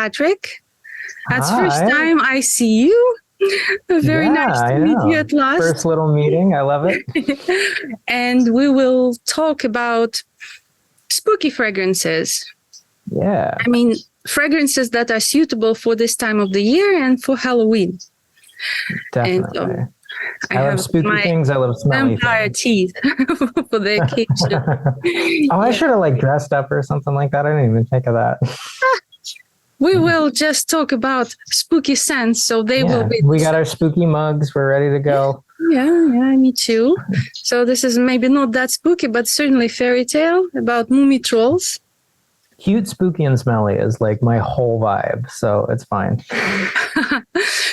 Patric. That's Hi. first time I see you. Very nice to meet you at last. First little meeting. I love it. And we will talk about spooky fragrances. Yeah. I mean, fragrances that are suitable for this time of the year and for Halloween. Definitely. And so I love spooky things. I love smelly vampire things. teeth for the occasion. I should have like dressed up or something like that. I didn't even think of that. We will just talk about spooky scents, so they will be. We got our spooky mugs. We're ready to go. Yeah, me too. So this is maybe not that spooky, but certainly fairy tale about Moomy trolls. Cute, spooky, and smelly is like my whole vibe, so it's fine.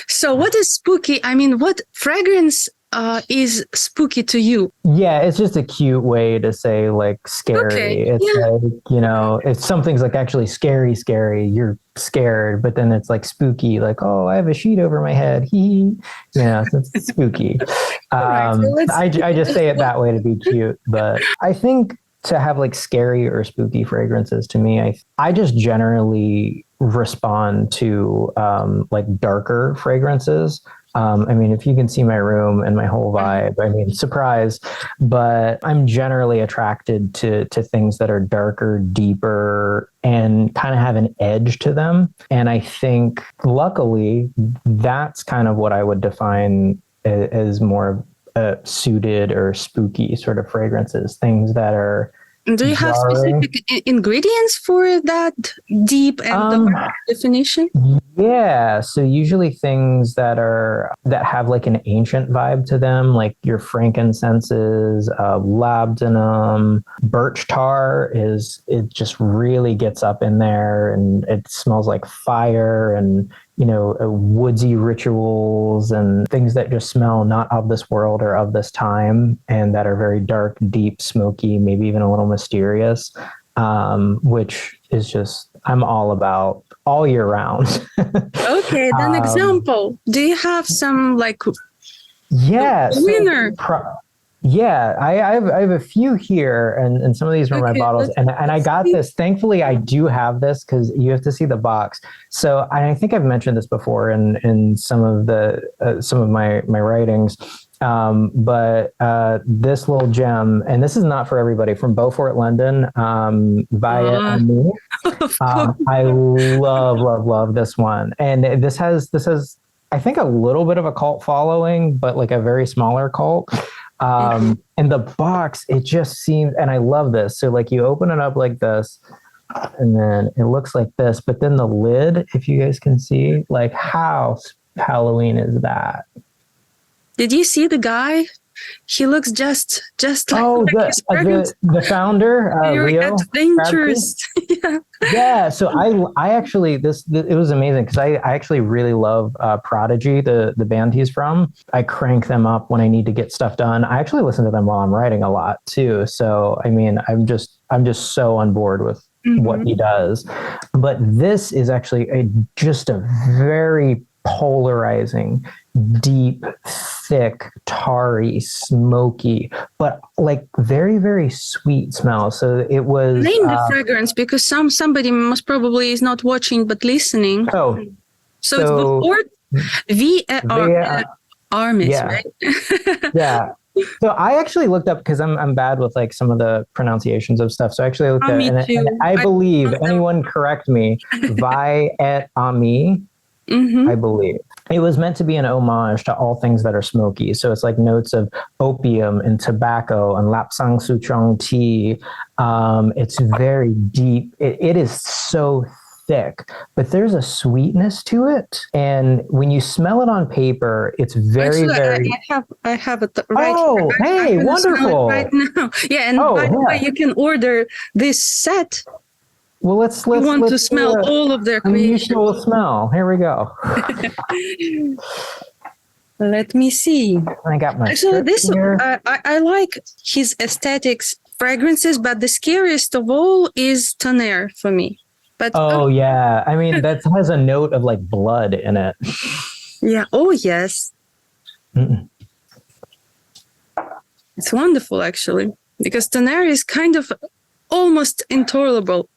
So what is spooky? I mean, what fragrance is spooky to you? Yeah, it's just a cute way to say like scary. Okay, it's like, if something's like actually scary, you're scared, but then it's like spooky, like, oh, I have a sheet over my head. It's spooky. I just say it that way to be cute, but I think to have like scary or spooky fragrances, to me, I just generally respond to like darker fragrances. I mean, if you can see my room and my whole vibe, I mean, surprise, but I'm generally attracted to things that are darker, deeper, and kind of have an edge to them. And I think, luckily, that's kind of what I would define as more suited or spooky sort of fragrances, things that are Do you have specific ingredients for that deep and dark definition? Yeah, so usually things that have like an ancient vibe to them, like your frankincenses, labdanum, birch tar it just really gets up in there, and it smells like fire, and woodsy rituals and things that just smell not of this world or of this time, and that are very dark, deep, smoky, maybe even a little mysterious, which is just, I'm all about all year round. Okay, then example. Do you have some like winner? I have a few here, and some of these were my bottles, and I got this. Thankfully, I do have this because you have to see the box. So I think I've mentioned this before in some of my writings. But this little gem, and this is not for everybody, from Beaufort, London, via me. I love this one, and this has I think a little bit of a cult following, but like a very smaller cult. And the box, it just seems, and I love this. So like you open it up like this, and then it looks like this, but then the lid, if you guys can see, like how Halloween is that? Did you see the guy? He looks just like the founder, Leo. Adventurous. Yeah. So I actually, it was amazing because I actually really love Prodigy, the band he's from. I crank them up when I need to get stuff done. I actually listen to them while I'm writing a lot too. So I mean, I'm just so on board with what he does. But this is actually just a very polarizing, deep, thick, tarry, smoky, but like very, very sweet smell. So it was name the fragrance, because somebody most probably is not watching but listening. So it's Beaufort Armis, yeah. right? Yeah. So I actually looked up, because I'm bad with like some of the pronunciations of stuff. So I actually looked at, and I believe, anyone correct me, Vi et Ami. I believe it was meant to be an homage to all things that are smoky. So it's like notes of opium and tobacco and lapsang souchong tea. It's very deep. It is so thick, but there's a sweetness to it. And when you smell it on paper, it's very, very. I have it right. Oh, hey, wonderful! Right now, yeah. And by the way, you can order this set. Well, let's to smell all of their unusual smell. Here we go. Let me see. I got my. So this I like his aesthetics fragrances, but the scariest of all is Tonnerre for me. But yeah, I mean that has a note of like blood in it. Yeah. Oh yes. It's wonderful actually, because Tonnerre is kind of almost intolerable.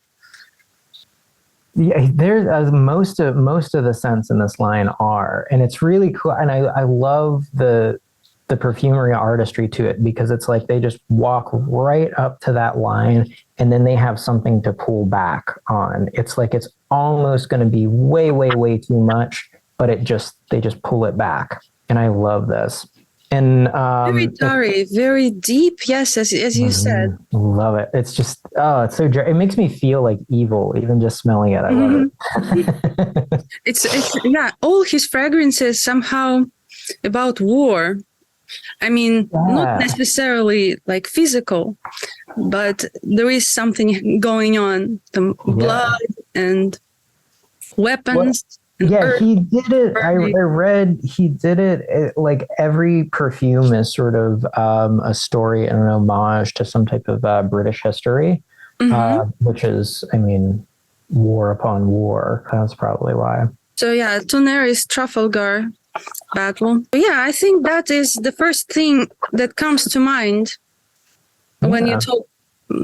Yeah, there's most of the scents in this line are, and it's really cool. And I love the perfumery artistry to it, because it's like they just walk right up to that line and then they have something to pull back on. It's like it's almost going to be way, way, way too much, but they just pull it back. And I love this. And very tarry, very deep. Yes, as you said. Love it. It's just it's so it makes me feel like evil even just smelling it. I love it. It's yeah. All his fragrances somehow about war. I mean, not necessarily like physical, but there is something going on. The blood and weapons. Yeah, he did it. I read he did it. Like every perfume is sort of a story and an homage to some type of British history, which is, I mean, war upon war. That's probably why. So yeah, Tonnerre is Trafalgar battle. But yeah, I think that is the first thing that comes to mind when you talk.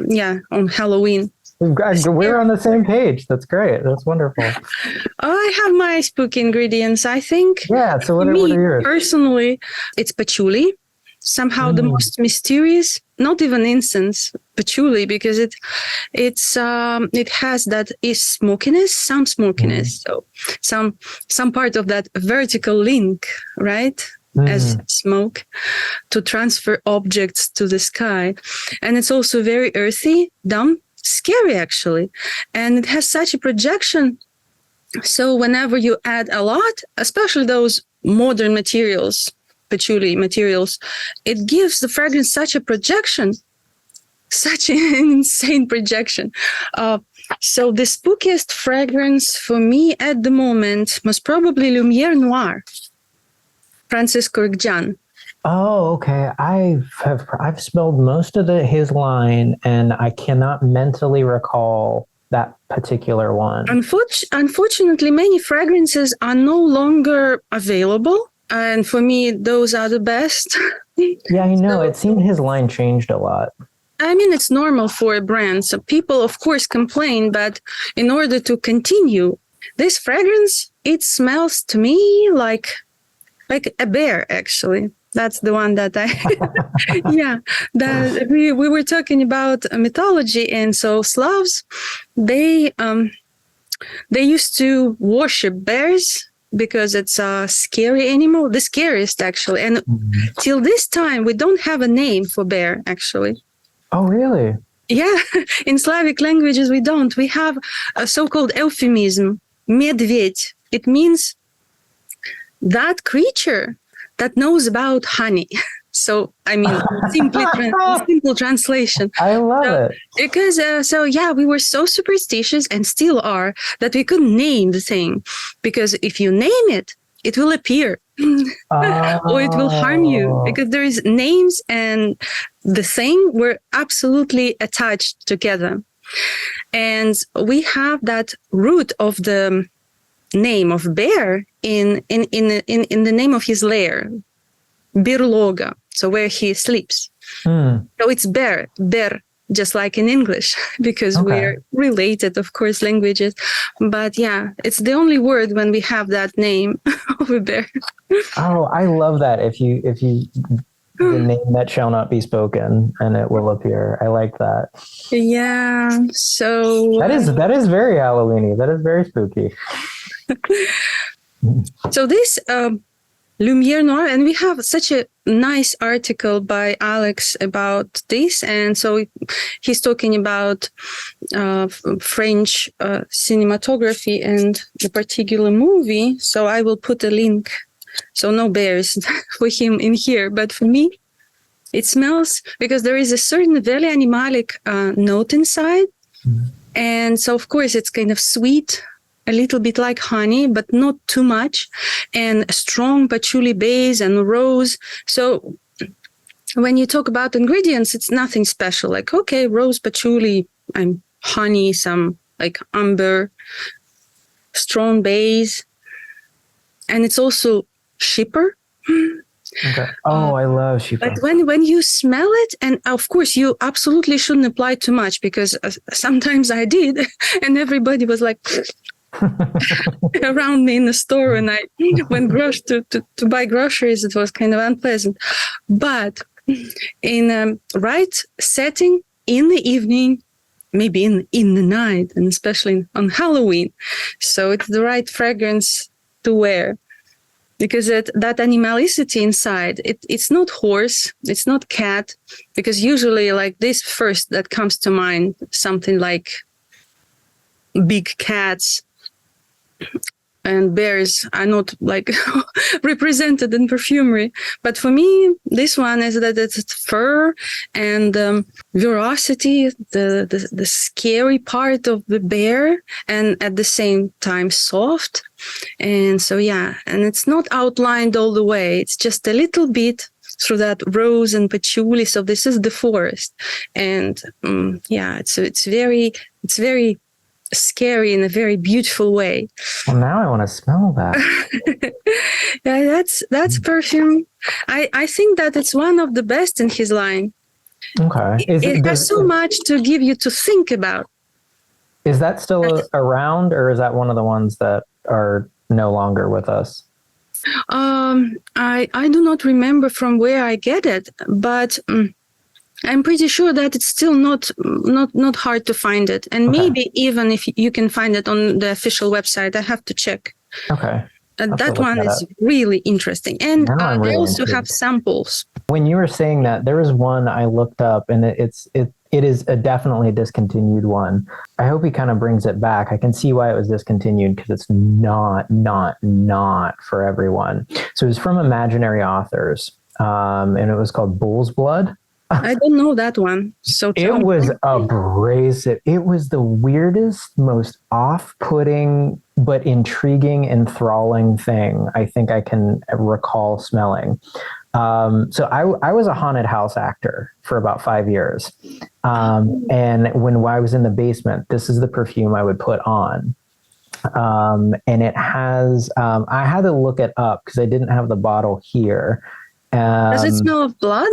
Yeah, on Halloween. We're on the same page. That's great. That's wonderful. I have my spooky ingredients, I think. Yeah, so what are yours? Personally, it's patchouli. Somehow the most mysterious, not even incense, patchouli, because it has that smokiness, some smokiness. So some part of that vertical link, right? As smoke to transfer objects to the sky. And it's also very earthy, dumb, scary actually. And it has such a projection. So whenever you add a lot, especially those modern materials, patchouli materials, it gives the fragrance such a projection, such an insane projection. So the spookiest fragrance for me at the moment was probably Lumiere Noir. Francis Kurkdjian. Oh, okay. I've smelled most of his line, and I cannot mentally recall that particular one. Unfortunately, many fragrances are no longer available, and for me, those are the best. Yeah, I know. It seemed his line changed a lot. I mean, it's normal for a brand. So people, of course, complain, but in order to continue, this fragrance, it smells to me like a bear, actually. That's the one that that we were talking about mythology. And so Slavs, they used to worship bears because it's a scary animal, the scariest actually. And till this time, we don't have a name for bear, actually. Oh, really? Yeah. In Slavic languages, we don't. We have a so-called euphemism, medved. It means that creature that knows about honey. So, I mean, simple translation. I love it. Because, we were so superstitious and still are that we couldn't name the thing. Because if you name it, it will appear or it will harm you. Because there is names and the thing were absolutely attached together. And we have that root of the name of bear in the name of his lair, birloga, so where he sleeps. So it's bear, just like in English, because we're related, of course, languages. But yeah, it's the only word when we have that name of a bear. Oh, I love that. If you the name that shall not be spoken, and it will appear. I like that. Yeah. So that is very Halloweeny. That is very spooky. So this Lumiere Noir, and we have such a nice article by Alex about this. And so he's talking about French cinematography and the particular movie. So I will put a link. So no bears for him in here. But for me, it smells, because there is a certain very animalic note inside. And so, of course, it's kind of sweet, a little bit like honey, but not too much, and a strong patchouli base and rose. So when you talk about ingredients, it's nothing special. Like, okay, rose, patchouli, and honey, some like amber, strong base. And it's also cheaper. Okay. Oh, I love sheep But gum. when you smell it, and of course you absolutely shouldn't apply too much, because sometimes I did, and everybody was like around me in the store when I went to buy groceries. It was kind of unpleasant. But in a right setting, in the evening, maybe in the night, and especially on Halloween, so it's the right fragrance to wear. Because that animalicity inside, it's not horse, it's not cat, because usually like this first that comes to mind, something like big cats and bears are not like represented in perfumery. But for me, this one is that it's fur and ferocity, the scary part of the bear, and at the same time soft. And so, yeah, and it's not outlined all the way. It's just a little bit through that rose and patchouli. So this is the forest. And yeah, it's very scary in a very beautiful way. Well, now I want to smell that. Yeah, that's perfume. I think that it's one of the best in his line. Okay. It has so much to give you to think about. Is that still around, or is that one of the ones that are no longer with us? I do not remember from where I get it, but I'm pretty sure that it's still not hard to find it. And maybe even if you can find it on the official website, I have to check. Okay. That one is really interesting. And they also have samples. When you were saying that, there was one I looked up, and it is definitely a discontinued one. I hope he kind of brings it back. I can see why it was discontinued, because it's not for everyone. So it was from Imaginary Authors, and it was called Bull's Blood. I don't know that one. So it was abrasive. It was the weirdest, most off-putting, but intriguing, enthralling thing I think I can recall smelling. So I was a haunted house actor for about 5 years. And when I was in the basement, this is the perfume I would put on. And it has, I had to look it up because I didn't have the bottle here. Does it smell of blood?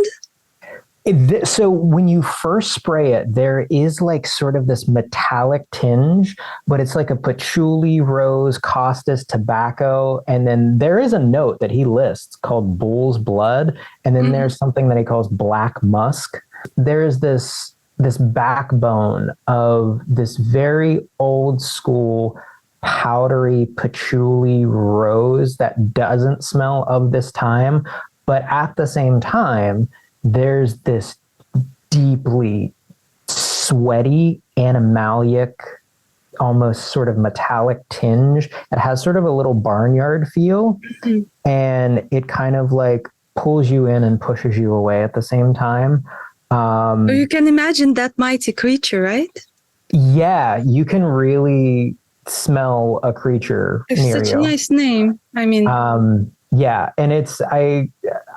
So when you first spray it, there is like sort of this metallic tinge, but it's like a patchouli, rose, costus, tobacco. And then there is a note that he lists called bull's blood. And then there's something that he calls black musk. There's this backbone of this very old school powdery patchouli rose that doesn't smell of this time. But at the same time, there's this deeply sweaty, animalic, almost sort of metallic tinge. It has sort of a little barnyard feel, and it kind of like pulls you in and pushes you away at the same time. So you can imagine that mighty creature, right? Yeah, you can really smell a creature It's near such you. a nice name. I mean, yeah, and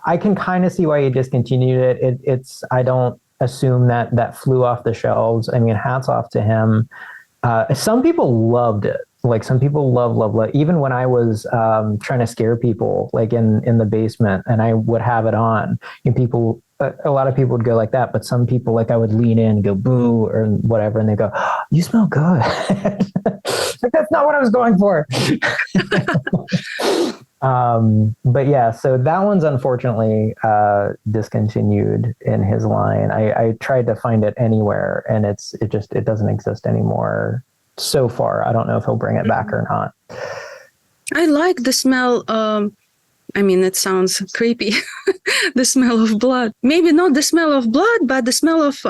I can kind of see why you discontinued it. It's I don't assume that flew off the shelves. I mean, hats off to him. Some people loved it. Like some people love. Even when I was trying to scare people, like in the basement, and I would have it on, and a lot of people would go like that. But some people, like I would lean in and go boo or whatever, and they go, oh, "You smell good." Like that's not what I was going for. But yeah, so that one's unfortunately discontinued in his line. I tried to find it anywhere, and it doesn't exist anymore so far. I don't know if he'll bring it back or not. I like the smell. I mean, it sounds creepy. The smell of blood. Maybe not the smell of blood, but the smell of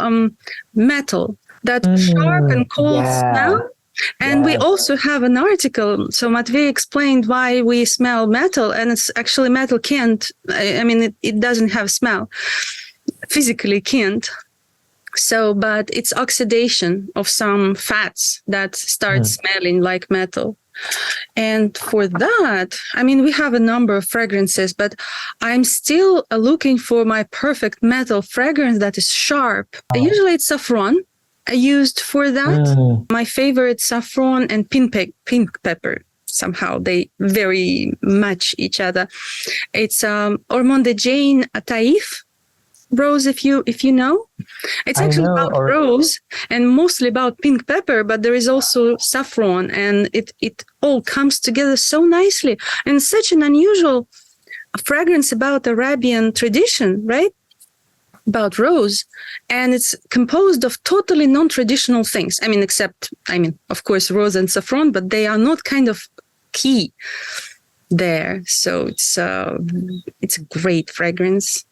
metal. That sharp and cold smell. And we also have an article. So Matvey explained why we smell metal, and it's actually metal can't. I mean, it doesn't have smell. Physically can't. So, but it's oxidation of some fats that start smelling like metal. And for that, I mean, we have a number of fragrances, but I'm still looking for my perfect metal fragrance that is sharp. Usually it's saffron. I used for that. My favorite saffron and pink pepper. somehow they very match each other. It's Hormone de Jane Taif rose, if you know. It's actually about rose and mostly about pink pepper, but there is also saffron, and it all comes together so nicely. And such an unusual fragrance about Arabian tradition, right? About rose. And it's composed of totally non-traditional things. I mean, except, of course, rose and saffron, but they are not kind of key there. So it's a great fragrance.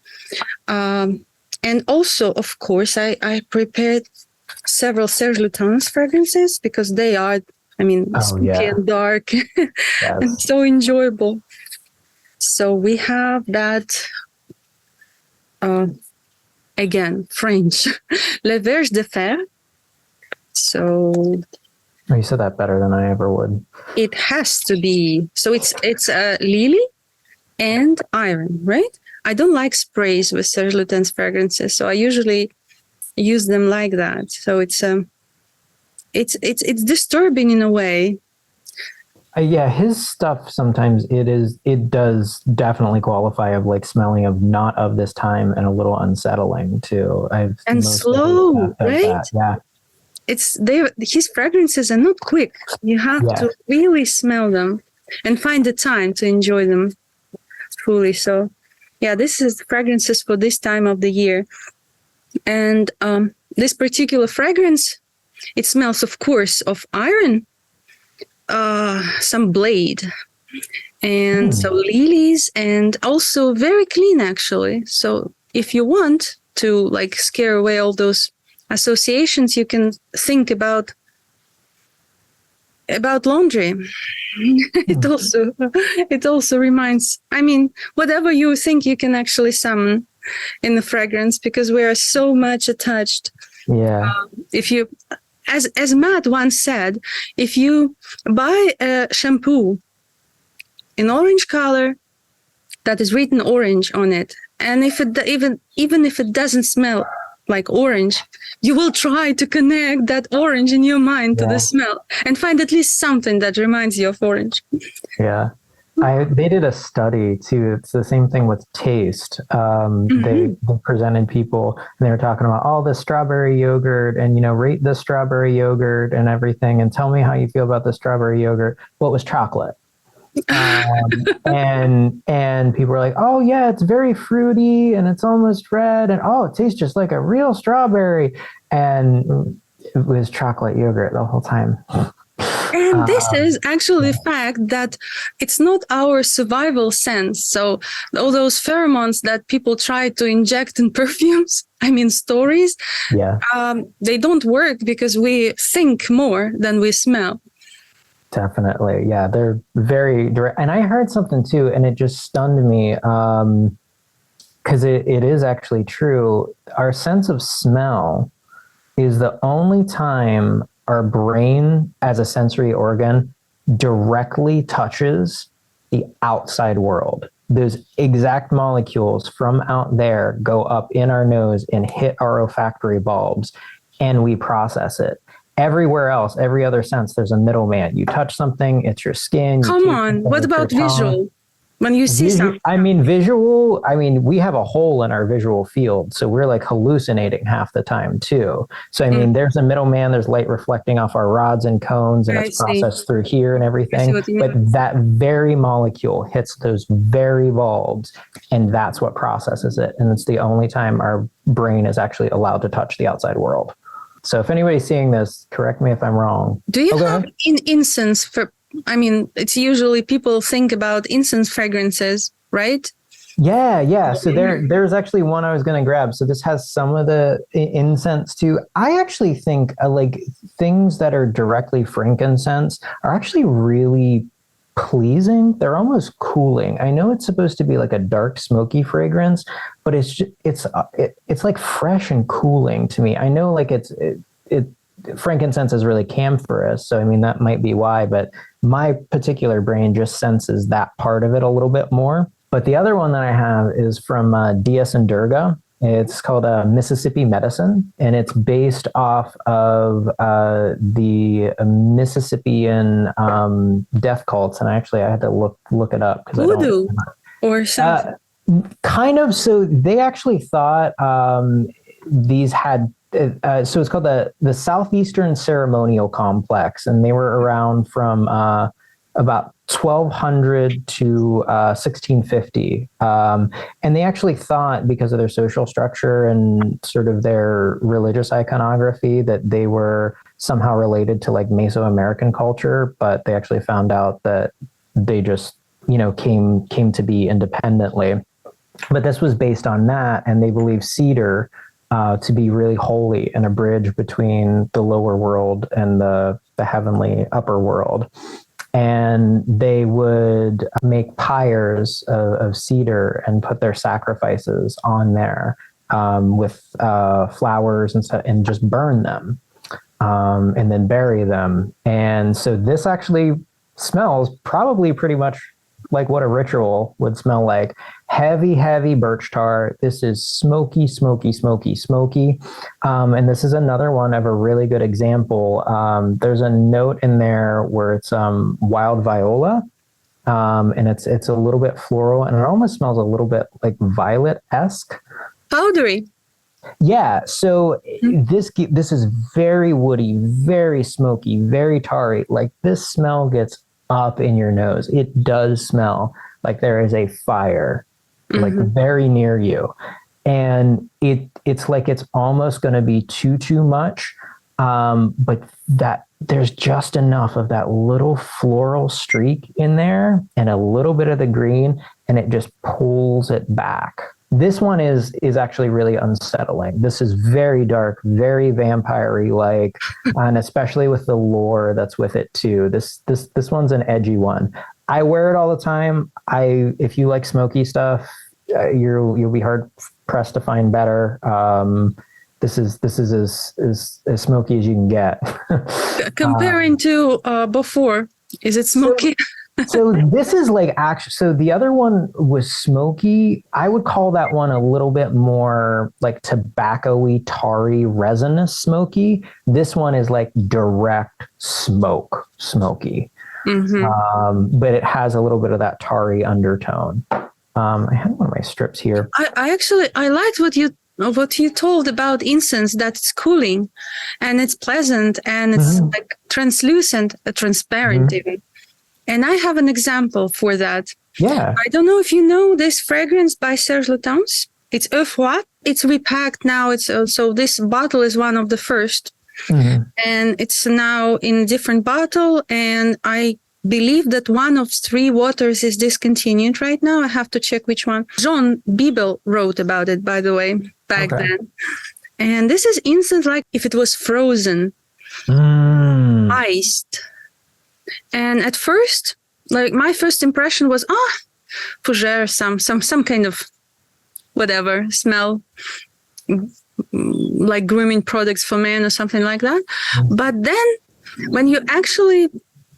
And also, of course, I prepared several Serge Lutens fragrances because they are, spooky and dark and so enjoyable. So we have that, again, French, Le Verge de Fer. So... Oh, you said that better than I ever would. It has to be. So it's lily and iron, right? I don't like sprays with Serge Lutens fragrances, so I usually use them like that. So it's disturbing in a way. His stuff sometimes it does definitely qualify of like smelling of not of this time and a little unsettling too. And slow, right? Yeah. His fragrances are not quick. You have to really smell them and find the time to enjoy them fully. So this is fragrances for this time of the year. And this particular fragrance, it smells, of course, of iron, some blade, and so lilies, and also very clean, actually. So if you want to like scare away all those associations, you can think about laundry. It also reminds, whatever you think you can actually summon in the fragrance, because we are so much attached. If you, as Matt once said, if you buy a shampoo in orange color that is written orange on it, and if it even if it doesn't smell like orange, you will try to connect that orange in your mind to the smell and find at least something that reminds you of orange. They did a study too. It's the same thing with taste. They presented people and they were talking about all the strawberry yogurt and, rate the strawberry yogurt and everything and tell me how you feel about the strawberry yogurt. Well, it was chocolate. And people were like, oh yeah, it's very fruity and it's almost red and it tastes just like a real strawberry, and it was chocolate yogurt the whole time. And this is actually the fact that it's not our survival sense. So all those pheromones that people try to inject in perfumes, stories, they don't work because we think more than we smell. Definitely. Yeah, they're very direct. And I heard something too, and it just stunned me because it is actually true. Our sense of smell is the only time our brain as a sensory organ directly touches the outside world. Those exact molecules from out there go up in our nose and hit our olfactory bulbs, and we process it. Everywhere else, every other sense, there's a middleman. You touch something, it's your skin. Come on, what about visual? When you see something? Visual, we have a hole in our visual field. So we're like hallucinating half the time too. So, there's a middleman, there's light reflecting off our rods and cones and it's processed through here and everything. But that very molecule hits those very bulbs and that's what processes it. And it's the only time our brain is actually allowed to touch the outside world. So if anybody's seeing this, correct me if I'm wrong. Do you have incense for, it's usually people think about incense fragrances, right? Yeah. So there's actually one I was going to grab. So this has some of the incense too. I actually think like things that are directly frankincense are actually really pleasing. They're almost cooling. I know it's supposed to be like a dark, smoky fragrance, but it's like fresh and cooling to me. I know like frankincense is really camphorous, so that might be why, but my particular brain just senses that part of it a little bit more. But the other one that I have is from Dias and Durga, It's called Mississippi Medicine, and it's based off of the Mississippian death cults. And actually, I had to look it up because Voodoo or something. Kind of. So they actually thought these had. So it's called the Southeastern Ceremonial Complex, and they were around from about 1200 to 1650. And they actually thought, because of their social structure and sort of their religious iconography, that they were somehow related to like Mesoamerican culture, but they actually found out that they just, came to be independently. But this was based on that, and they believe cedar to be really holy and a bridge between the lower world and the heavenly upper world. And they would make pyres of cedar and put their sacrifices on there with flowers and stuff, and just burn them and then bury them. And so this actually smells probably pretty much like what a ritual would smell like. Heavy, heavy birch tar. This is smoky, smoky, smoky, smoky. And this is another one of a really good example. There's a note in there where it's wild viola. And it's a little bit floral, and it almost smells a little bit like violet-esque. Powdery. Yeah. So this is very woody, very smoky, very tarry. Like, this smell gets up in your nose. It does smell like there is a fire, like very near you. And it's like it's almost going to be too much. But that there's just enough of that little floral streak in there and a little bit of the green, and it just pulls it back. This one is actually really unsettling. This is very dark, very vampire-y like, and especially with the lore that's with it too. This one's an edgy one. I wear it all the time. If you like smoky stuff, you'll be hard pressed to find better. This is as smoky as you can get. Comparing to before, is it smoky? So this is like actually, so the other one was smoky. I would call that one a little bit more like tobacco-y, tarry, resinous smoky. This one is like direct smoky. But it has a little bit of that tarry undertone. I had one of my strips here. I liked what you told about incense, that it's cooling and it's pleasant and it's like translucent, transparent even. And I have an example for that. Yeah. I don't know if you know this fragrance by Serge Lutens. It's Eau Froide. It's repacked now. So this bottle is one of the first. And it's now in a different bottle. And I believe that one of 3 waters is discontinued right now. I have to check which one. Jean Bibel wrote about it, by the way, back then. And this is incense like if it was frozen, iced. And at first, like my first impression was, fougere, some kind of whatever smell, like grooming products for men or something like that. But then when you actually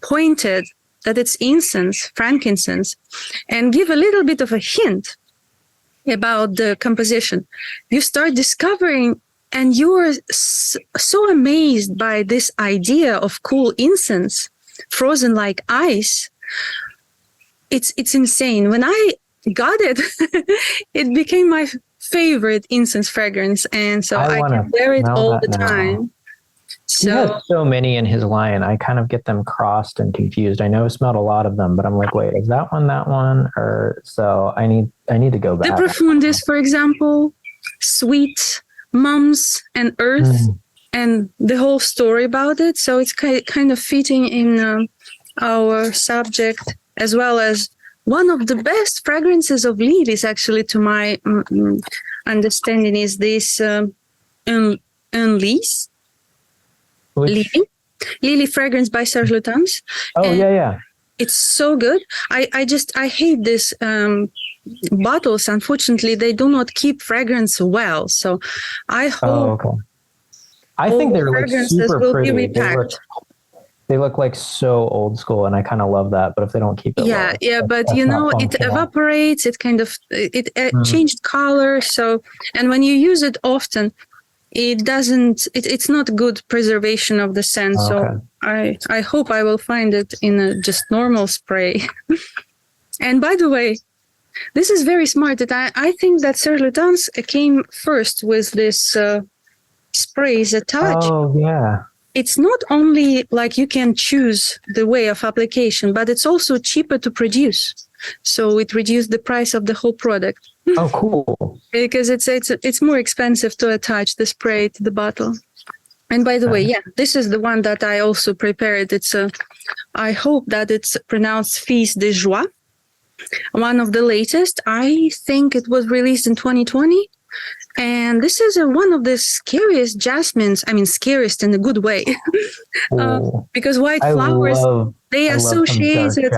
pointed that it's incense, frankincense, and give a little bit of a hint about the composition, you start discovering, and you are so amazed by this idea of cool incense, frozen like ice. It's insane. When I got it, it became my favorite incense fragrance, and so I can wear it all the time. So, he has so many in his line. I kind of get them crossed and confused. I know I smelled a lot of them, but I'm like, wait, is that one? Or so I need to go back. The Perfumes, for example, sweet, mums, and earth. And the whole story about it. So it's kind of fitting in our subject, as well as one of the best fragrances of lilies, actually, to my understanding, is this Unlease Lily fragrance by Serge Lutens. Yeah. It's so good. I hate this bottles. Unfortunately, they do not keep fragrance well. So I hope. I think they're like super pretty. they look like so old school, and I kind of love that. But if they don't keep it, but it evaporates. It kind of changed color. So, and when you use it often, it doesn't. It's not good preservation of the scent. Okay. So I hope I will find it in a just normal spray. And by the way, this is very smart. That I think that Sir Lutens came first with this sprays attached. Oh yeah. It's not only like you can choose the way of application, but it's also cheaper to produce. So it reduced the price of the whole product. Oh, cool. Because it's more expensive to attach the spray to the bottle. And by the way, this is the one that I also prepared. It's I hope that it's pronounced Fils de Joie. One of the latest. I think it was released in 2020. And this is one of the scariest jasmines. I mean, scariest in a good way. Because white flowers, they associate it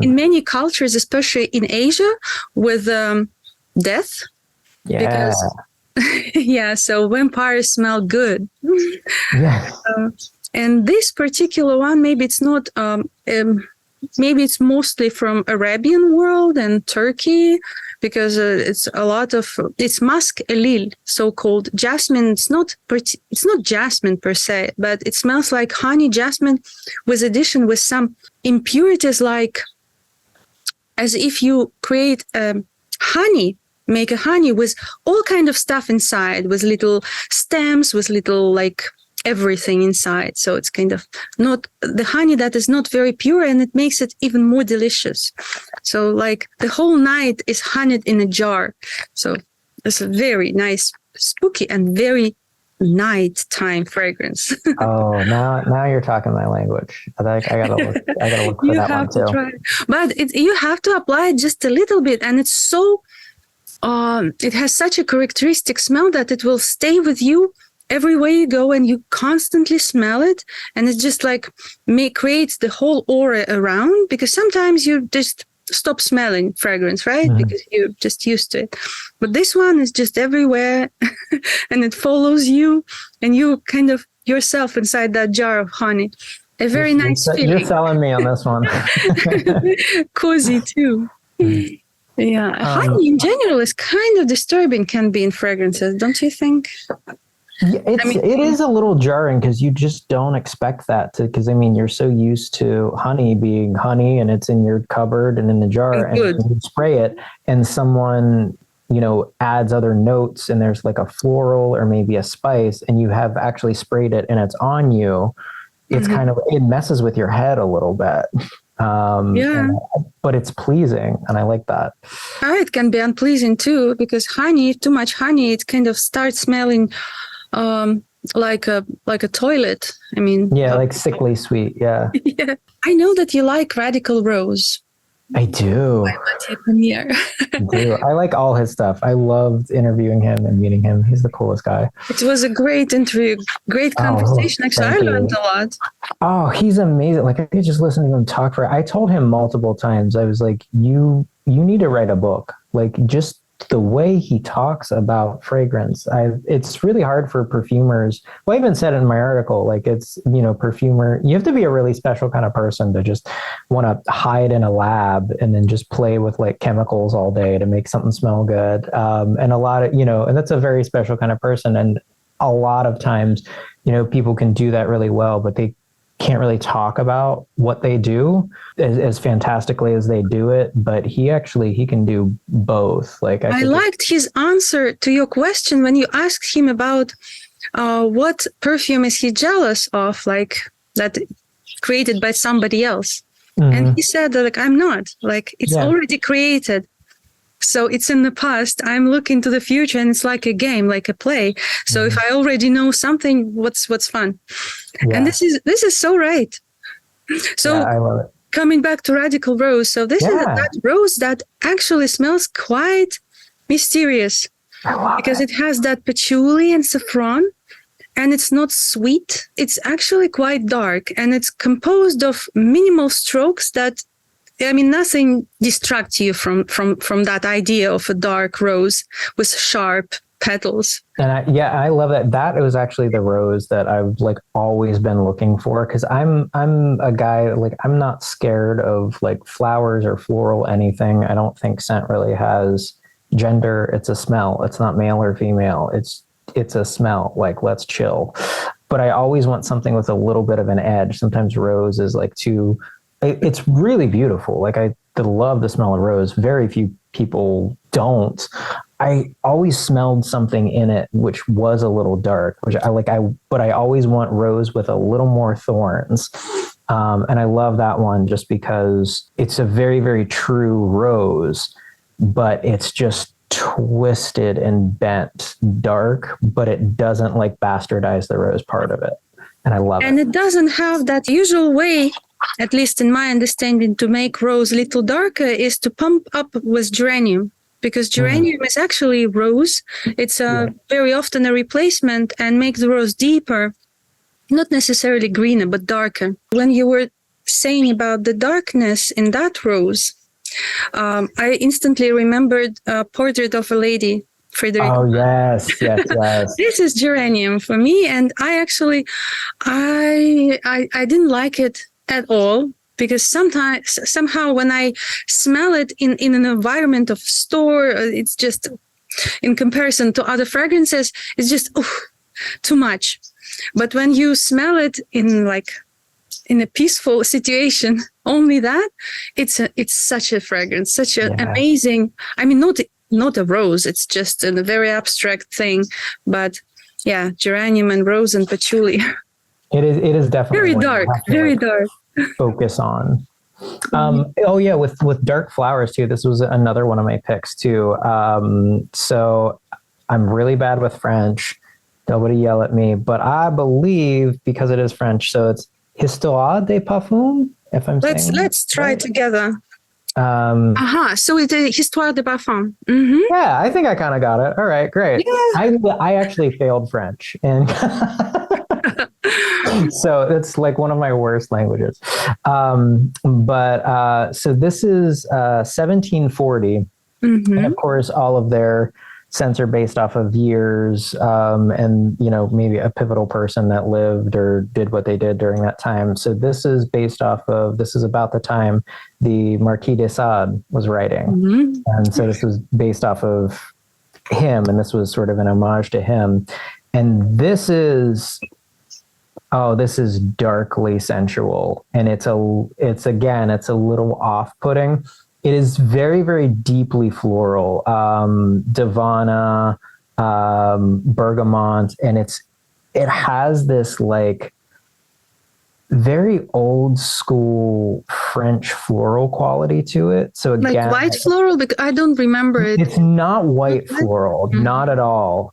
in many cultures, especially in Asia, with death. Yeah. Because, so vampires smell good. Yeah. And this particular one, maybe it's not... maybe it's mostly from Arabian world and Turkey, because it's musk elil, so-called jasmine. It's not jasmine per se, but it smells like honey jasmine with addition with some impurities, like as if you create make a honey with all kind of stuff inside, with little stems, with little like everything inside. So it's kind of not the honey that is not very pure, and it makes it even more delicious. So like the whole night is honeyed in a jar. So it's a very nice, spooky, and very nighttime fragrance. Oh, now you're talking my language. I gotta look for that one too. Try. But you have to apply it just a little bit, and it's so it has such a characteristic smell that it will stay with you everywhere you go, and you constantly smell it, and it just like creates the whole aura around, because sometimes you just stop smelling fragrance, right? Mm-hmm. Because you're just used to it. But this one is just everywhere and it follows you, and you kind of yourself inside that jar of honey. A very nice feeling. You're selling me on this one. Cozy too. Yeah. Honey in general is kind of disturbing, can be in fragrances, don't you think? Yeah, it is a little jarring, because you just don't expect that because you're so used to honey being honey, and it's in your cupboard and in the jar, and you spray it, and someone adds other notes, and there's like a floral or maybe a spice, and you have actually sprayed it and it's on you. It's kind of, it messes with your head a little bit. But it's pleasing, and I like that. It can be unpleasing too, because too much honey, it kind of starts smelling like a toilet. Like sickly sweet. Yeah. I know that you like Radical Rose. I do. By Mathieu Premier. I do. I like all his stuff. I loved interviewing him and meeting him. He's the coolest guy. It was a great interview, great conversation. Actually, I learned a lot. Oh, he's amazing. Like, I could just listen to him talk I told him multiple times, I was like, you need to write a book. Like, just the way he talks about fragrance. It's really hard for perfumers. Well, I even said it in my article, like, it's, perfumer, you have to be a really special kind of person to just want to hide in a lab and then just play with like chemicals all day to make something smell good. And a lot of, and that's a very special kind of person. And a lot of times, people can do that really well, but they can't really talk about what they do as fantastically as they do it, but he can do both. Like, I liked his answer to your question when you asked him about what perfume is he jealous of, like that created by somebody else. And he said that, like, I'm not, like, it's already created. So it's in the past. I'm looking to the future, and it's like a game, like a play. So if I already know something, what's fun? Yeah. And this is so right. So I love it. Coming back to Radical Rose. So this is that rose that actually smells quite mysterious, because it has that patchouli and saffron, and it's not sweet. It's actually quite dark, and it's composed of minimal strokes that, nothing distracts you from that idea of a dark rose with sharp petals. And I love that. That was actually the rose that I've like always been looking for, because I'm a guy, like, I'm not scared of like flowers or floral anything. I don't think scent really has gender. It's a smell. It's not male or female. It's a smell. Like, let's chill. But I always want something with a little bit of an edge. Sometimes rose is like it's really beautiful. Like, I love the smell of rose. Very few people don't. I always smelled something in it which was a little dark, which but I always want rose with a little more thorns. And I love that one just because it's a very, very true rose, but it's just twisted and bent dark, but it doesn't like bastardize the rose part of it. And I love it. And it doesn't have that usual way, at least in my understanding, to make rose a little darker is to pump up with geranium. Because geranium is actually rose. It's very often a replacement and makes the rose deeper, not necessarily greener, but darker. When you were saying about the darkness in that rose, I instantly remembered a portrait of a lady, Frederica. Oh, yes. This is geranium for me. And I actually, I didn't like it at all. Because somehow when I smell it in an environment of store, it's just, in comparison to other fragrances, it's just too much. But when you smell it in a peaceful situation, only that, it's such a fragrance, such an amazing. I mean, not a rose. It's just a very abstract thing. But yeah, geranium and rose and patchouli. It is definitely very dark. Focus on. With dark flowers too. This was another one of my picks too. So I'm really bad with French. Nobody yell at me, but I believe because it is French, so it's Histoire des Parfums. If I'm saying let's try right. together. So it's Histoire des Parfums. Mm-hmm. Yeah, I think I kind of got it. All right, great. Yeah. I actually failed French, and so it's like one of my worst languages. So this is 1740, and of course, all of their scents are based off of years, and maybe a pivotal person that lived or did what they did during that time. So this is about the time the Marquis de Sade was writing, and so this was based off of him, and this was sort of an homage to him. And this is darkly sensual, and it's a little off-putting. It is very, very deeply floral, Davana, bergamot, and it has this like very old school French floral quality to it. So again, like white floral, because I don't remember it. It's not white floral, not at all.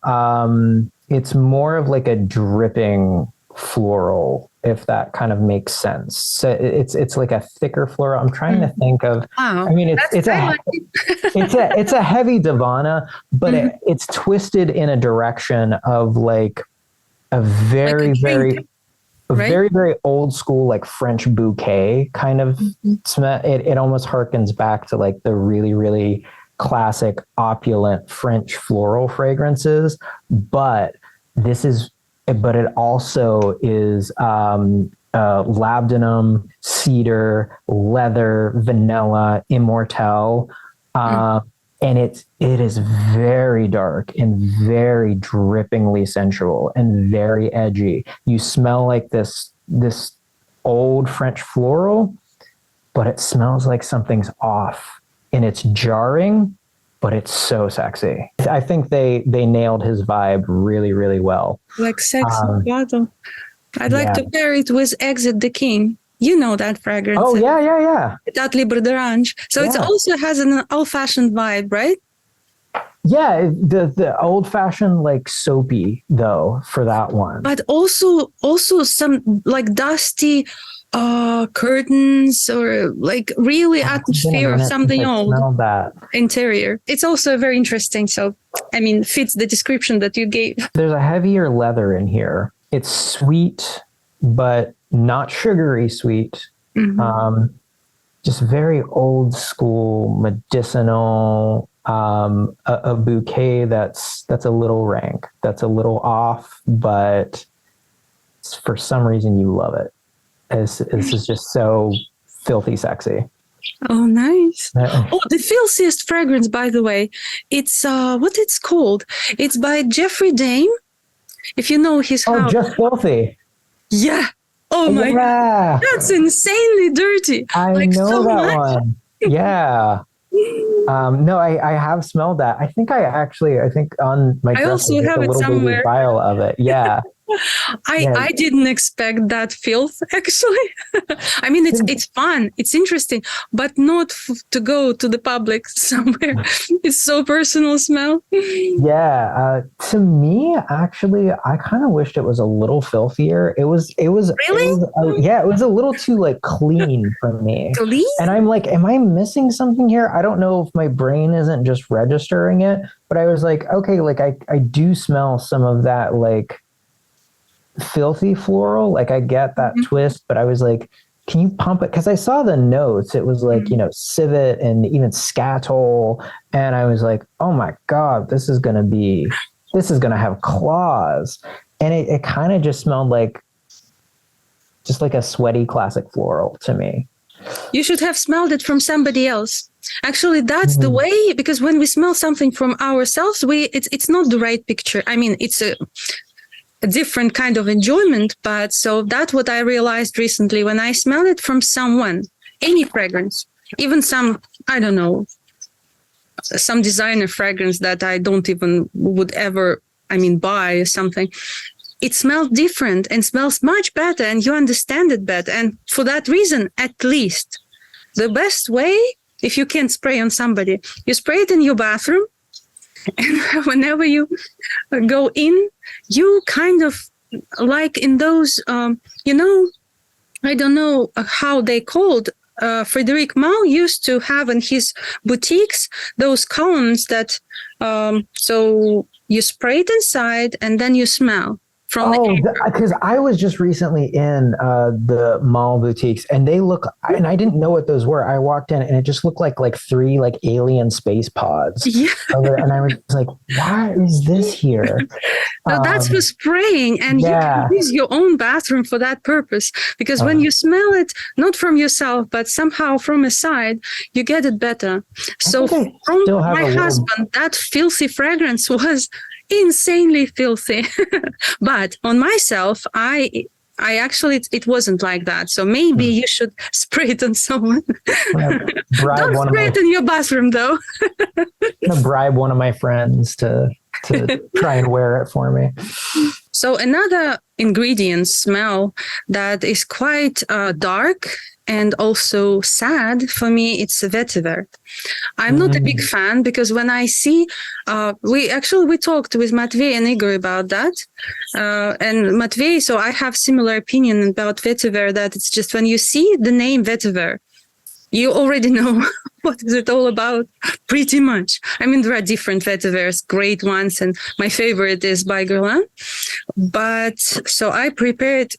It's more of like a dripping floral, if that kind of makes sense. So it's like a thicker floral. I'm trying to think of. Wow. I mean, it's a heavy Davana, but it's twisted in a direction of like a very, very, very, very old school, like French bouquet kind of smell. It almost harkens back to like the really, really classic opulent French floral fragrances, but it also is labdanum, cedar, leather, vanilla, immortelle, and it is very dark and very drippingly sensual and very edgy. You smell like this old French floral, but it smells like something's off, and it's jarring, but it's so sexy. I think they nailed his vibe really, really well. Like sexy bottle. I'd like to pair it with Exit the King. You know that fragrance. Oh, yeah. That Libre d'Orange. So it also has an old-fashioned vibe, right? Yeah, the old-fashioned, like, soapy, though, for that one. But also some, like, dusty curtains or, like, really atmosphere of something old. That interior. It's also very interesting. So, I mean, fits the description that you gave. There's a heavier leather in here. It's sweet, but not sugary sweet. Just just very old school, medicinal, a bouquet that's a little rank, that's a little off, but for some reason you love it. This is just so filthy sexy. Oh, nice. Oh, the filthiest fragrance, by the way, it's what it's called. It's by Jeffrey Dahmer. If you know his house. Oh, Just Filthy. Yeah. Oh my God. That's insanely dirty. I like, know so that much. one. Yeah. No, I have smelled that. I think on my dress I also have a it little somewhere. baby vial of it. Yeah. I didn't expect that filth, actually. I mean, it's fun, it's interesting, but not to go to the public somewhere. It's so personal smell. Yeah, to me, actually, I kind of wished it was a little filthier. It was Really? It was a little too like clean for me. Clean? And I'm like, am I missing something here? I don't know if my brain isn't just registering it, but I was like, okay, like I do smell some of that like filthy floral. Like I get that twist, but I was like, can you pump it? Because I saw the notes. It was like, civet and even scatol. And I was like, oh my God, this is going to have claws. And it kind of just smelled like a sweaty classic floral to me. You should have smelled it from somebody else. Actually, that's the way, because when we smell something from ourselves, it's not the right picture. I mean, it's a different kind of enjoyment, but so that's what I realized recently when I smell it from someone, any fragrance, even some, I don't know, some designer fragrance that I don't even would ever, buy something. It smells different and smells much better, and you understand it better. And for that reason, at least, the best way, if you can spray on somebody, you spray it in your bathroom. And whenever you go in, you kind of like in those, I don't know how they called. Frederic Malle used to have in his boutiques those cones that, so you spray it inside and then you smell. Because I was just recently in the mall boutiques, and they look, and I didn't know what those were. I walked in and it just looked like three like alien space pods. Yeah. And I was like, why is this here? No, that's for spraying, and you can use your own bathroom for that purpose. Because when you smell it, not from yourself, but somehow from a side, you get it better. So from my husband, that filthy fragrance was insanely filthy. But on myself, I actually, it wasn't like that. So maybe you should spray it on someone. Don't spray it in your bathroom, though. I'm gonna bribe one of my friends to try and wear it for me. So another ingredient smell that is quite dark and also sad for me, it's vetiver. I'm not a big fan, because when I see, we talked with Matvey and Igor about that. And Matvey, so I have similar opinion about vetiver, that it's just when you see the name vetiver, you already know what is it all about, pretty much. I mean, there are different vetivers, great ones, and my favorite is by Guerlain. But so I prepared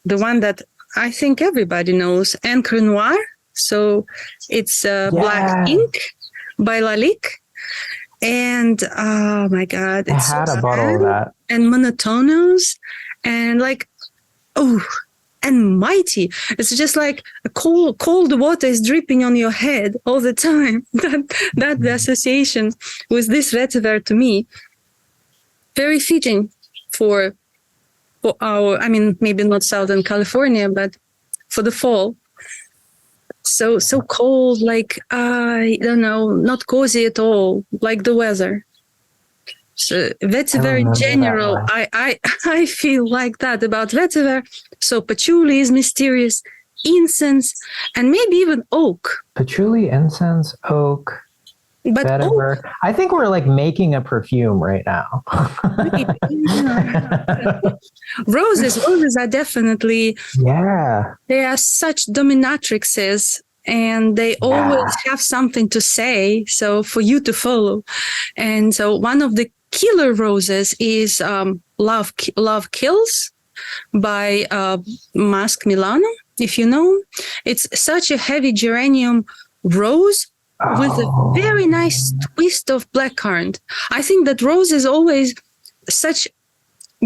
the one that I think everybody knows, Encre Noire. So it's Black Ink by Lalique. And oh my God, it's I had a bottle of that. And monotonous and and mighty. It's just like a cold water is dripping on your head all the time. That the association with this vetiver to me, very fitting for our, maybe not Southern California, but for the fall. So cold, like, I don't know, not cozy at all, like the weather. So vetiver in general, I feel like that about vetiver. So patchouli is mysterious, incense, and maybe even oak. Patchouli, incense, oak. But vetiver. I think we're like making a perfume right now. Roses are definitely, they are such dominatrixes, and they always have something to say, so for you to follow. And so one of the killer roses is Love Kills by Masque Milano. if you know. It's such a heavy geranium rose with a very nice twist of blackcurrant. I think that rose is always such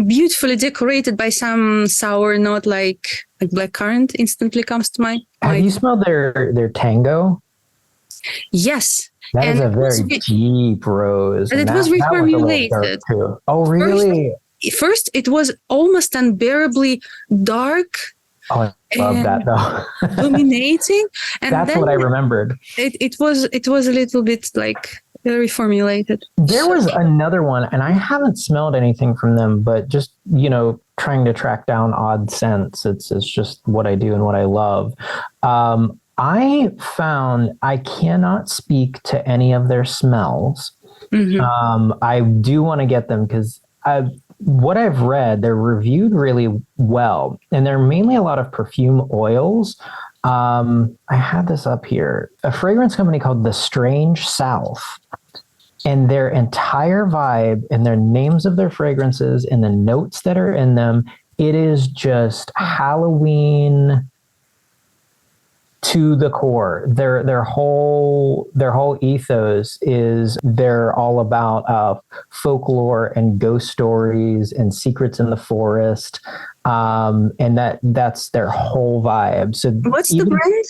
beautifully decorated by some sour note, like blackcurrant instantly comes to mind. Have you smelled their tango? Yes. That is a very deep rose. And it was reformulated. Oh, really? First, it was almost unbearably dark. Oh, I love that though. Dominating. And that's what I remembered. It was a little bit like very formulated. There was another one, and I haven't smelled anything from them, but just, trying to track down odd scents. It's just what I do and what I love. I found I cannot speak to any of their smells. Mm-hmm. I do want to get them because what I've read, they're reviewed really well, and they're mainly a lot of perfume oils. I had this up here, a fragrance company called The Strange South, and their entire vibe and their names of their fragrances and the notes that are in them, it is just Halloween to the core. Their whole ethos is they're all about folklore and ghost stories and secrets in the forest, and that's their whole vibe. So what's the brand?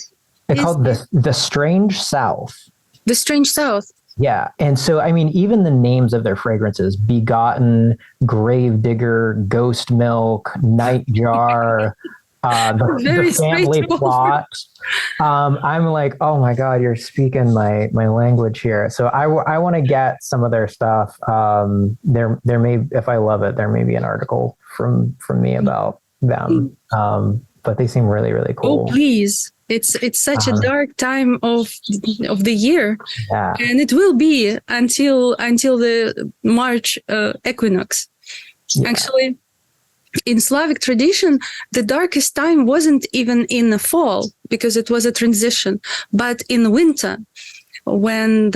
It's called the Strange South. The Strange South. Yeah, and so I mean, even the names of their fragrances: Begotten, Gravedigger, Ghost Milk, Nightjar. The family plot. I'm like, oh my God, you're speaking my language here. So I want to get some of their stuff. There may, if I love it, there may be an article from me about them. But they seem really, really cool. Oh, please. It's such a dark time of the year. Yeah. And it will be until the March equinox. Yeah. Actually, in Slavic tradition, the darkest time wasn't even in the fall because it was a transition, but in winter, when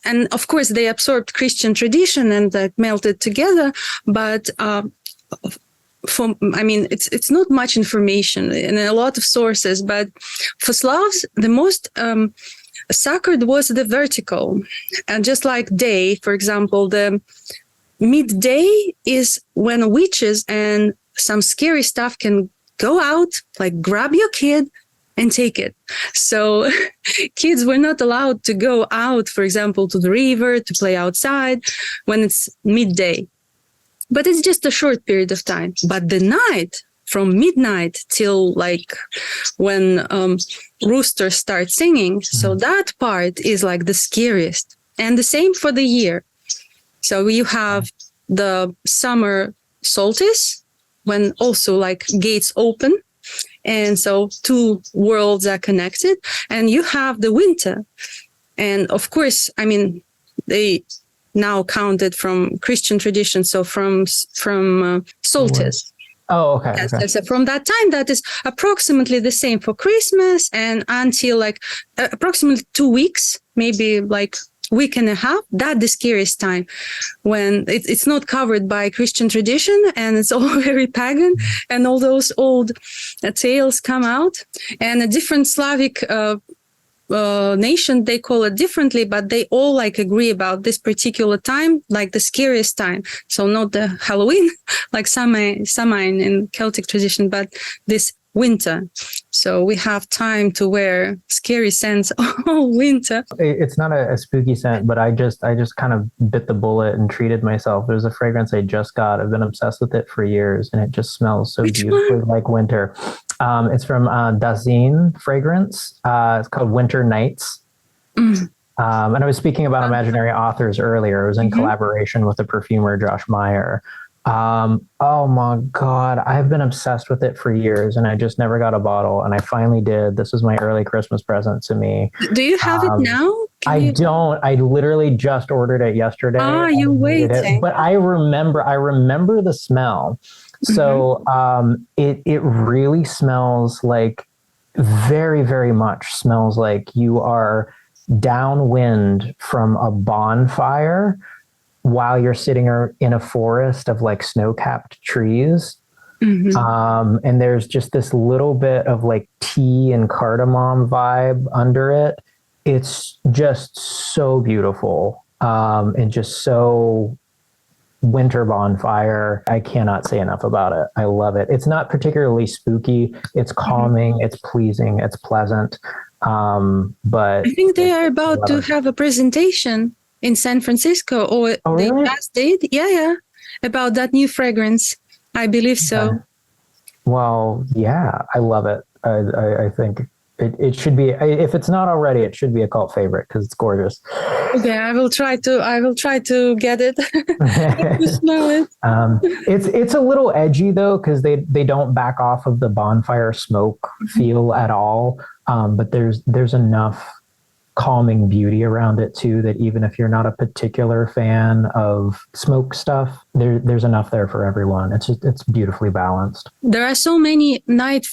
and of course they absorbed Christian tradition and that melted together. But it's not much information and a lot of sources. But for Slavs, the most sacred was the vertical, and just like day, for example, the midday is when witches and some scary stuff can go out, like grab your kid and take it. So kids were not allowed to go out, for example, to the river, to play outside when it's midday. But it's just a short period of time. But the night, from midnight till like when roosters start singing, so that part is like the scariest. And the same for the year. So you have the summer solstice, when also like gates open. And so two worlds are connected. And you have the winter. And of course, I mean, they now counted from Christian tradition. So from solstice. Oh, okay. Yes, okay. So from that time, that is approximately the same for Christmas and until like approximately 2 weeks, maybe like week and a half, that the scariest time when it's not covered by Christian tradition and it's all very pagan and all those old tales come out. And a different Slavic nation, they call it differently, but they all like agree about this particular time, like the scariest time. So not the Halloween, like Samhain in Celtic tradition, but this winter. So we have time to wear scary scents all winter. It's not a spooky scent, but I just kind of bit the bullet and treated myself. There's a fragrance I just got. I've been obsessed with it for years, and it just smells so beautifully like winter. It's from Dazin fragrance. It's called Winter Nights. And I was speaking about imaginary authors earlier. It was in collaboration with the perfumer Josh Meyer. Oh my God, I've been obsessed with it for years and I just never got a bottle, and I finally did. This was my early Christmas present to me. Do you have it now? I don't. I literally just ordered it yesterday. Ah, you waiting. But I remember the smell. So it really smells like, very, very much smells like you are downwind from a bonfire while you're sitting in a forest of like snow-capped trees. And there's just this little bit of like tea and cardamom vibe under it. It's just so beautiful, and just so winter bonfire. I cannot say enough about it. I love it. It's not particularly spooky. It's calming. It's pleasing. It's pleasant. But I think they are about to have a presentation in San Francisco, or they just did. Yeah, about that new fragrance. I believe so. Well, yeah, I love it. I think it should be, if it's not already, it should be a cult favorite because it's gorgeous. Okay, I will try to get it. To smell it. It's a little edgy though, because they don't back off of the bonfire smoke feel at all. But there's enough calming beauty around it too, that even if you're not a particular fan of smoke stuff, there's enough there for everyone. It's beautifully balanced. There are so many nighttime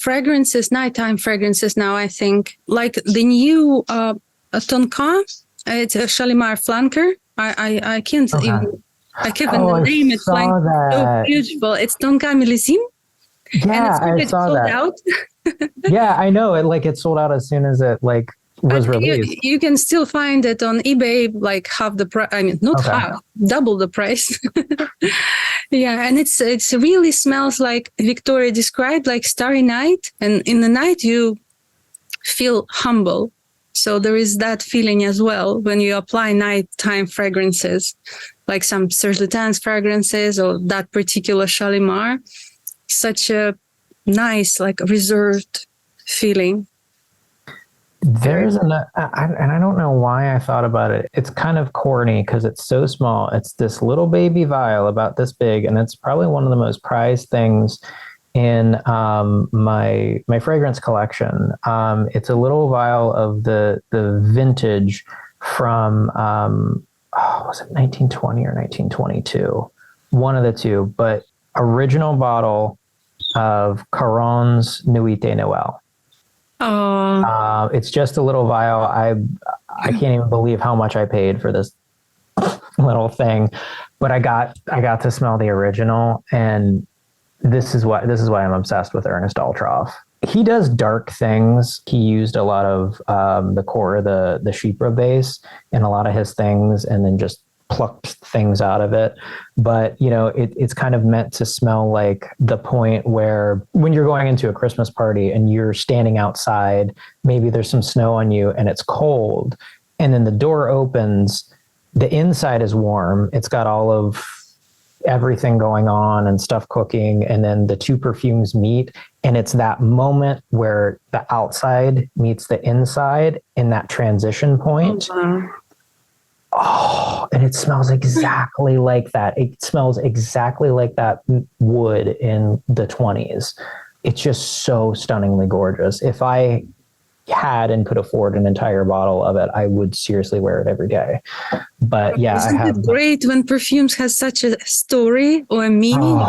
fragrances now, I think. Like the new Tonka, it's a Shalimar flanker. I can't even name it. So beautiful. It's Tonka Millésime. Yeah, I saw that. Out. Yeah, I know. It sold out as soon as it was released. You can still find it on eBay, like half the price. I mean, not half, double the price. Yeah, and it's really smells like Victoria described, like starry night. And in the night, you feel humble. So there is that feeling as well when you apply nighttime fragrances, like some Serge Lutens fragrances or that particular Shalimar. Such a nice, like reserved feeling. And I don't know why I thought about it. It's kind of corny because it's so small. It's this little baby vial about this big, and it's probably one of the most prized things in my fragrance collection. It's a little vial of the vintage from was it 1920 or 1922? One of the two, but original bottle of Caron's Nuit de Noël. It's just a little vial. I can't even believe how much I paid for this little thing, but I got to smell the original, and this is why I'm obsessed with Ernest Altroff. He does dark things. He used a lot of the core of the Chypre base in a lot of his things, and then just plucked things out of it. But it's kind of meant to smell like the point where when you're going into a Christmas party and you're standing outside, maybe there's some snow on you and it's cold, and then the door opens, the inside is warm, it's got all of everything going on and stuff cooking, and then the two perfumes meet, and it's that moment where the outside meets the inside in that transition point. Oh, and it smells exactly like that. It smells exactly like that wood in the 20s. It's just so stunningly gorgeous. If I had and could afford an entire bottle of it, I would seriously wear it every day. But yeah, Isn't it great when perfumes has such a story or a meaning,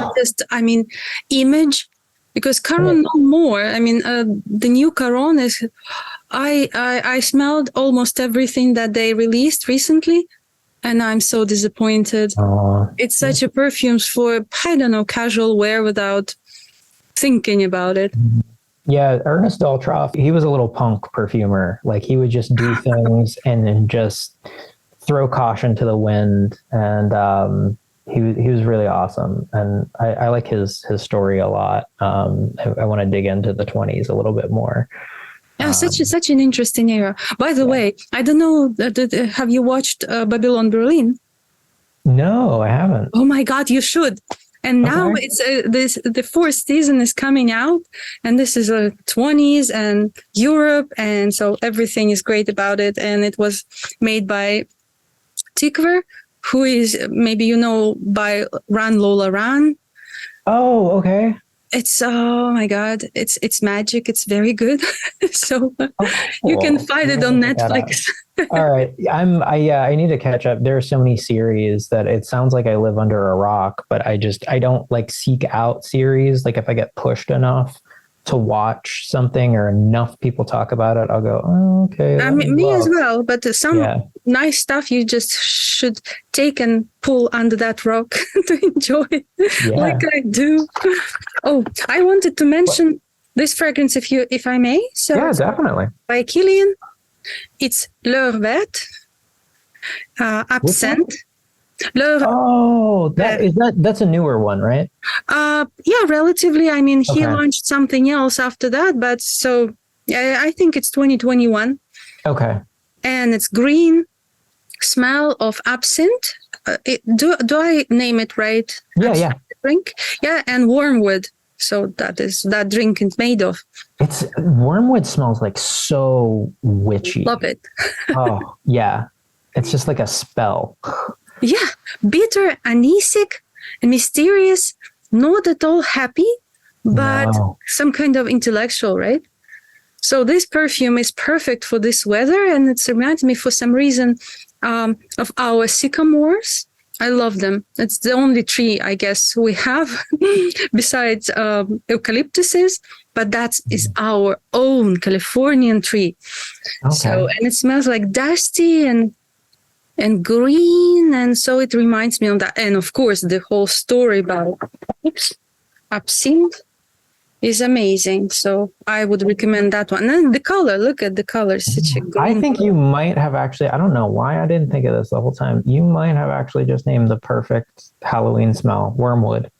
image? Because Caron no more. I mean, the new Caron is. I smelled almost everything that they released recently, and I'm so disappointed. It's such a perfumes for, I don't know, casual wear without thinking about it. Yeah, Ernest Altroff, he was a little punk perfumer. Like, he would just do things and then just throw caution to the wind. And he was really awesome. And I like his story a lot. I want to dig into the 20s a little bit more. Yeah, such an interesting era. By the way, I don't know, have you watched Babylon Berlin? No, I haven't. Oh my God, you should. And now it's the fourth season is coming out, and this is 20s and Europe, and so everything is great about it. And it was made by Tikver, who is, maybe by Ran Lola Ran. Oh, okay. It's, oh my God, it's magic. It's very good. So you can find it on Netflix. All right. I need to catch up. There are so many series that it sounds like I live under a rock, but I don't like seek out series. Like, if I get pushed enough to watch something or enough people talk about it, I'll go, oh, okay. Me as well. But some nice stuff you just should take and pull under that rock to enjoy like I do. Oh, I wanted to mention this fragrance if I may. So yeah, definitely. By Kilian. It's L'Heure Verte, Absinthe. That's a newer one, right? Yeah, relatively. I mean, he launched something else after that, but so I think it's 2021. Okay. And it's green, smell of absinthe. Do I name it right? Yeah. Drink. Yeah, and wormwood. So that drink is made of. It's wormwood smells like so witchy. Love it. Oh yeah, it's just like a spell. Yeah, bitter, anisic, mysterious, not at all happy, but some kind of intellectual, right? So this perfume is perfect for this weather, and it reminds me for some reason of our sycamores. I love them. It's the only tree, I guess, we have besides eucalyptuses, but that is our own Californian tree. Okay. So, and it smells like dusty and green, and so it reminds me of that. And of course, the whole story about absinthe is amazing. So I would recommend that one. And the color, look at the color, such a green I think color. You might have actually, I don't know why I didn't think of this the whole time. You might have actually just named the perfect Halloween smell, wormwood.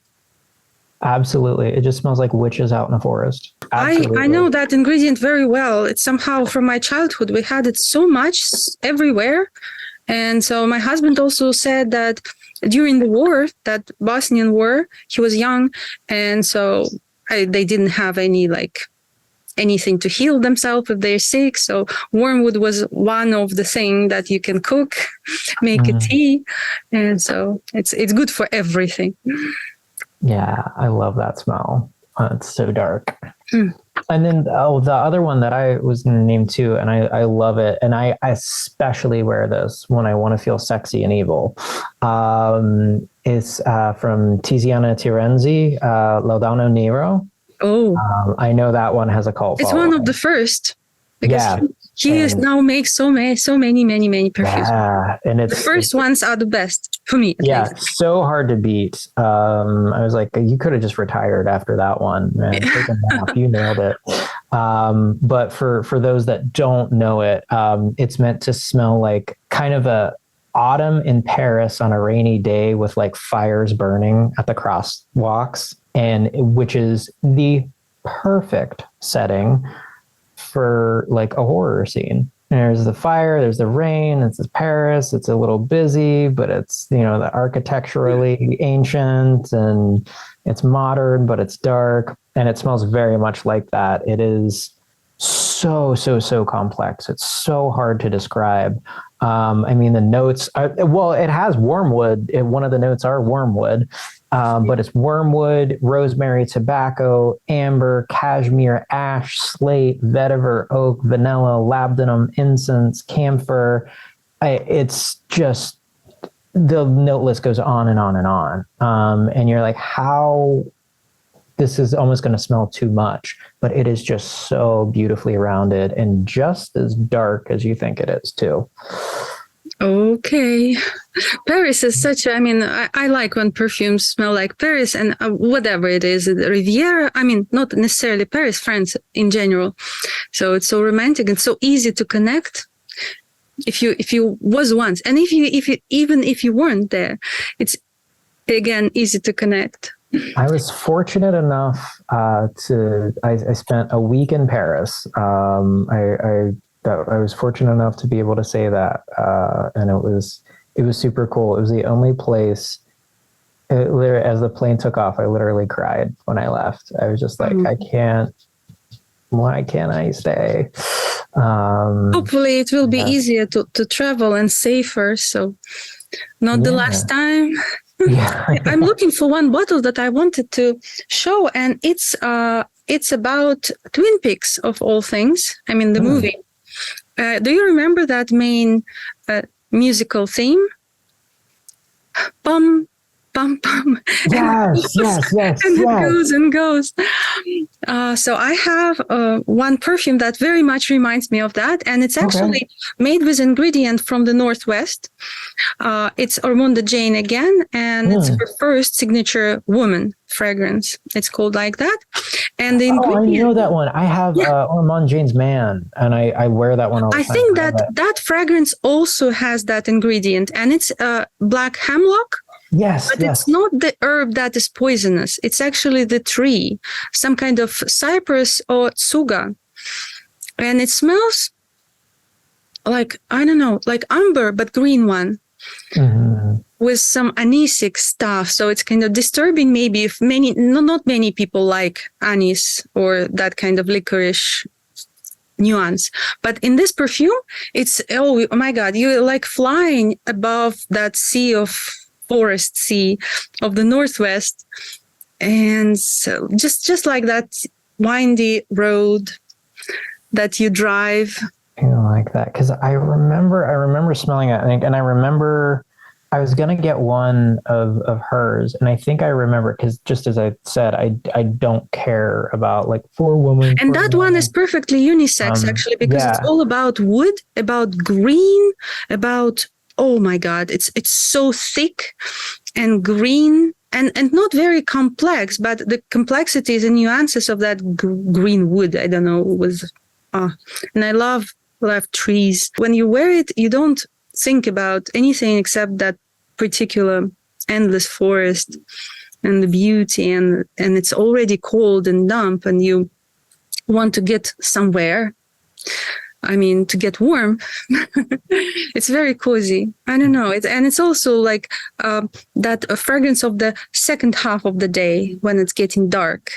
Absolutely. It just smells like witches out in a forest. I know that ingredient very well. It's somehow from my childhood. We had it so much everywhere. And so my husband also said that during the war, that Bosnian war, he was young. And so they didn't have anything to heal themselves if they're sick. So wormwood was one of the things that you can cook, make a tea. And so it's good for everything. Yeah, I love that smell. It's so dark. And then the other one that I was going to name too, and I love it, and I especially wear this when I want to feel sexy and evil. It's from Tiziana Terenzi, Laudano Nero. Oh, I know that one has a cult. It's one of the first. Because he now makes so many perfumes. Yeah, and the first ones are the best for me. Yeah, so hard to beat. I was like, you could have just retired after that one, man. Take a nap. You nailed it. But for those that don't know it, it's meant to smell like kind of a autumn in Paris on a rainy day with like fires burning at the crosswalks, and which is the perfect setting for like a horror scene. And there's the fire, there's the rain, it's Paris, it's a little busy, but it's, the architecturally ancient, and it's modern, but it's dark, and it smells very much like that. It is so complex. It's so hard to describe. The notes are, it has wormwood. One of the notes are wormwood, but it's wormwood, rosemary, tobacco, amber, cashmere, ash, slate, vetiver, oak, vanilla, labdanum, incense, camphor. It's just, the note list goes on and on and on. And you're like, how this is almost going to smell too much, but it is just so beautifully rounded and just as dark as you think it is too. Okay. Paris is I like when perfumes smell like Paris, and whatever it is, Riviera, not necessarily Paris, France in general. So it's so romantic and so easy to connect. If you was once, and even if you weren't there, it's again easy to connect. I was fortunate enough I spent a week in Paris. I was fortunate enough to be able to say that, and it was super cool. It was the only place. As the plane took off, I literally cried when I left. I was just like, I can't. Why can't I stay? Hopefully, it will be easier to travel and safer. So, not the last time. Yeah. I'm looking for one bottle that I wanted to show, and it's about Twin Peaks of all things. The movie. Do you remember that main musical theme? Bum, pum pum. Yes, And it goes and goes. So I have one perfume that very much reminds me of that, and it's actually made with ingredient from the Northwest. It's Ormonde Jane again, and it's her first signature woman fragrance. It's called like that. And the ingredient, I know that one. I have Ormonde Jane's Man, and I wear that one all the time. I think that fragrance also has that ingredient, and it's black hemlock. Yes, but it's not the herb that is poisonous. It's actually the tree, some kind of cypress or tsuga. And it smells like, I don't know, like amber, but green one. With some anisic stuff. So it's kind of disturbing maybe if not many people like anise or that kind of licorice nuance. But in this perfume, it's, oh my God, you're like flying above that sea of forest sea of the Northwest. And so just like that windy road that you drive. I like that because I remember smelling it, and I remember I was gonna get one of hers, and I think I remember because just as I said, I don't care about like for women. And that one is perfectly unisex actually, because it's all about wood, about green, about, oh my God, it's so thick and green and not very complex, but the complexities and nuances of that green wood, I don't know, and I love trees. When you wear it, you don't think about anything except that particular endless forest and the beauty, and it's already cold and damp, and you want to get somewhere. I mean, to get warm. It's very cozy. I don't know. It's also like that fragrance of the second half of the day when it's getting dark.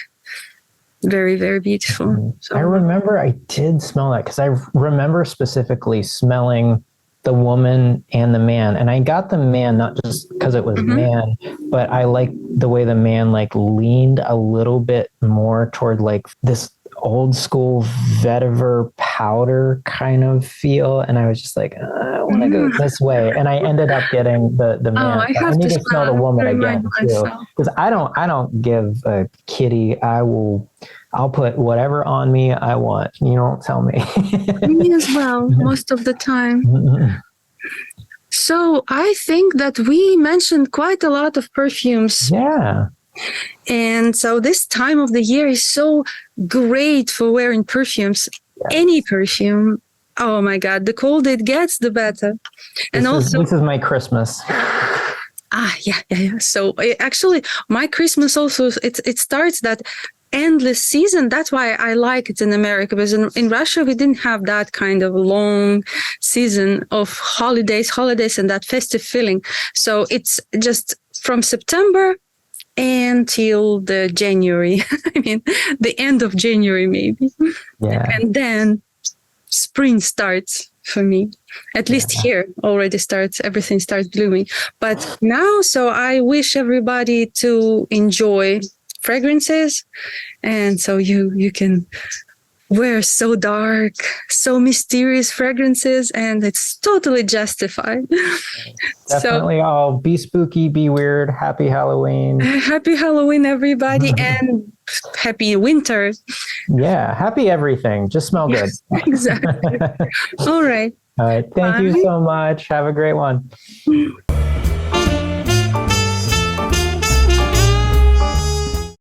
Very, very beautiful. So, I remember I did smell that because I remember specifically smelling the woman and the man. And I got the man not just because it was man, but I like the way the man like leaned a little bit more toward like this old school vetiver powder kind of feel, and I was just like, I want to go this way, and I ended up getting the man. I need to smell the woman again too, because I don't give a kitty. I'll put whatever on me I want. You don't tell me. Me as well, most of the time. So I think that we mentioned quite a lot of perfumes. Yeah. And so this time of the year is so great for wearing perfumes. Yes. Any perfume. Oh my God, the colder it gets, the better. This is my Christmas. Yeah. So actually, my Christmas also, it starts that endless season. That's why I like it in America, because in Russia, we didn't have that kind of long season of holidays and that festive feeling. So it's just from September until the January. I mean, the end of January, maybe. Yeah. And then spring starts for me. At least here already everything starts blooming. But now, so I wish everybody to enjoy fragrances. And so you can wear so dark, so mysterious fragrances, and it's totally justified. Definitely all be spooky, be weird. Happy Halloween. Happy Halloween, everybody, and happy winter. Yeah, happy everything. Just smell good. Exactly. All right. All right. Thank you so much. Have a great one.